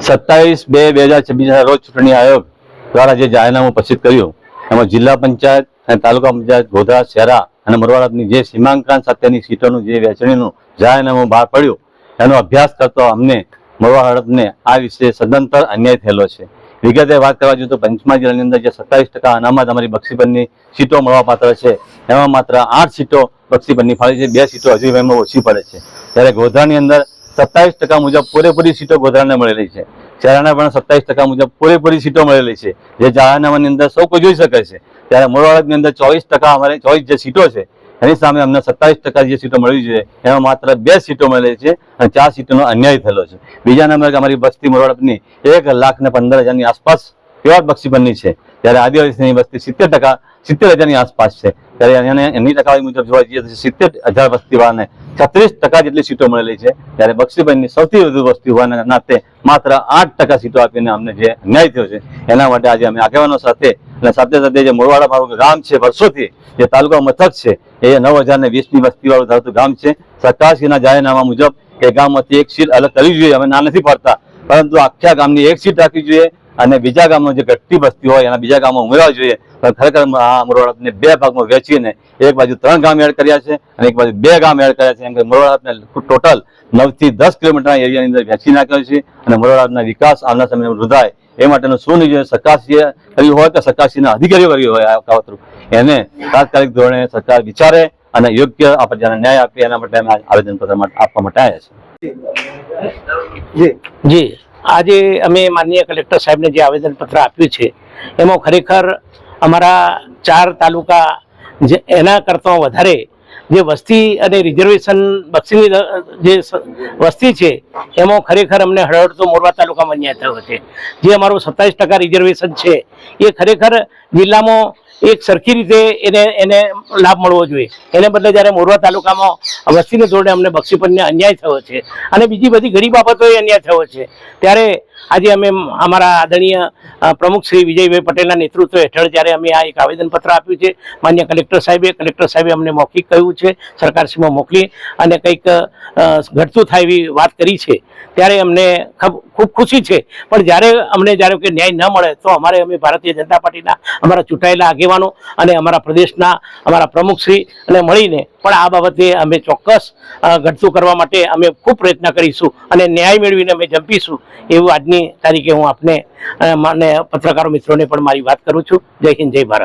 27/2/2026 રોજ ચૂંટણી આયોગ દ્વારા જે જાહેરનામું પ્રસિદ્ધ કર્યું એમાં જિલ્લા પંચાયત અને તાલુકા પંચાયત ગોધરા શહેરા અને મોરવાડાની જે સીમાંકન સાથેની સીટોનું જે વહેંચણીનું જાહેરનામું બહાર પડ્યું એનો અભ્યાસ કરતો અમને મોરવાડાને આ વિશે સદંતર અન્યાય થયેલો છે. વિગતે વાત કરવા જોઈએ તો પંચમહાલ જિલ્લાની અંદર જે 27% અનામત અમારી બક્ષીપરની સીટો મળવા પાત્ર છે એમાં માત્ર 8 સીટો બક્ષીપરની ફાળી છે, 2 સીટો હજુ એમાં ઓછી પડે છે. ત્યારે ગોધરાની અંદર 27% મુજબ પૂરેપૂરી સીટો ગોધરાને મળેલી છે. શહેરાના પણ 27% મુજબ પૂરેપૂરી સીટો મળેલી છે, જે જાહેરનામાની અંદર સૌ કોઈ જોઈ શકે છે. ત્યારે મોરવાડાની અંદર 24% અમારે 24 જે સીટો છે એની સામે અમને 27% જે સીટો મળવી જોઈએ એમાં માત્ર 2 સીટો મળેલી છે અને 4 સીટોનો અન્યાય થયેલો છે. બીજા નંબર અમારી વસ્તી મોરવાડાની 1,15,000ની આસપાસ પ્યોર બક્ષીપરની છે, ત્યારે આદિવાસીની વસ્તી 70,000ની આસપાસ છે. ત્યારે એની ટકાવારી મુજબ જોવા જઈએ તો 70,000 વસ્તીવાળાને 36% જેટલી સીટો મળેલી છે. ત્યારે બક્ષીપરની સૌથી વધુ વસ્તી હોવાના નાતે માત્ર 8% સીટો આપીને અમને જે અન્યાય થયો છે એના માટે આજે અમે આગેવાનો સાથે અને સાથે સાથે જે મોરવાડા મારું ગામ છે, વર્ષોથી જે તાલુકા મથક છે એ 9,020ની વસ્તીવાળું ધરાવતું ગામ છે. સરકારશ્રીના જાહેરનામા મુજબ એ ગામમાંથી એક સીટ અલગ કરવી જોઈએ, અમે ના નથી પાડતા, પરંતુ આખા ગામની એક સીટ રાખવી જોઈએ અને બીજા ગામનો જે ઘટતી વસ્તી હોય એના બીજા ગામમાં ઉમેરવા જોઈએ. ખરેખર આ મોરવાડાને 2 ભાગમાં વહેંચીને એક બાજુ 3 ગામ એડ કર્યા છે અને એક બાજુ 2 ગામ એડ કર્યા છે. એમ કે મોરવાડાને ટોટલ 9 થી 10 કિલોમીટરના એરિયાની અંદર વહેંચી નાખ્યો છે અને મોરવાડાના વિકાસ આવનાર સમયમાં વૃદ્ધાય એ માટેનું શું નહીં સરકારશ્રીએ કર્યું હોય કે સરકારશ્રીના અધિકારીઓ કર્યું હોય આ કાવતરું, એને તાત્કાલિક ધોરણે સરકાર વિચારે અને યોગ્ય આપણને ન્યાય આપે એના માટે અમે આવેદનપત્ર આપવા માટે આવ્યા છે. જી આજે અમે માનનીય કલેક્ટર સાહેબને જે આવેદનપત્ર આપ્યું છે એમાં ખરેખર અમારા 4 તાલુકા એના કરતાં વધારે જે વસ્તી અને રિઝર્વેશન બક્ષીની જે વસ્તી છે એમાં ખરેખર અમને હળહળતો મોરવા તાલુકામાં અન્યાય થયો છે. જે અમારું 27% રિઝર્વેશન છે એ ખરેખર જિલ્લામાં એક સરખી રીતે એને લાભ મળવો જોઈએ. એને બદલે જ્યારે મોરવા તાલુકામાં વસ્તીને ધોરણે અમને બક્ષીપનને અન્યાય થયો છે અને બીજી બધી ઘણી બાબતોએ અન્યાય થયો છે. ત્યારે આજે અમે અમારા આદરણીય પ્રમુખ શ્રી વિજયભાઈ પટેલના નેતૃત્વ હેઠળ જ્યારે અમે આ એક આવેદનપત્ર આપ્યું છે માન્ય કલેક્ટર સાહેબે અમને મૌખિક કહ્યું છે સરકારશ્રીમાં મોકલી અને કંઈક ઘટતું થાય એવી વાત કરી છે, ત્યારે અમને ખૂબ ખુશી છે. પણ જ્યારે કે ન્યાય ન મળે તો અમે ભારતીય જનતા પાર્ટીના અમારા ચૂંટાયેલા આગેવાનો અને અમારા પ્રદેશના અમારા પ્રમુખશ્રી અને મળીને પણ આ બાબતે અમે ચોક્કસ ઘટતું કરવા માટે અમે ખૂબ પ્રયત્ન કરીશું અને ન્યાય મેળવીને અમે જંપીશું એવું આજની તારીખે હું આપને પત્રકારો મિત્રોને પણ મારી વાત કરું છું. જય હિન્દ, જય ભારત.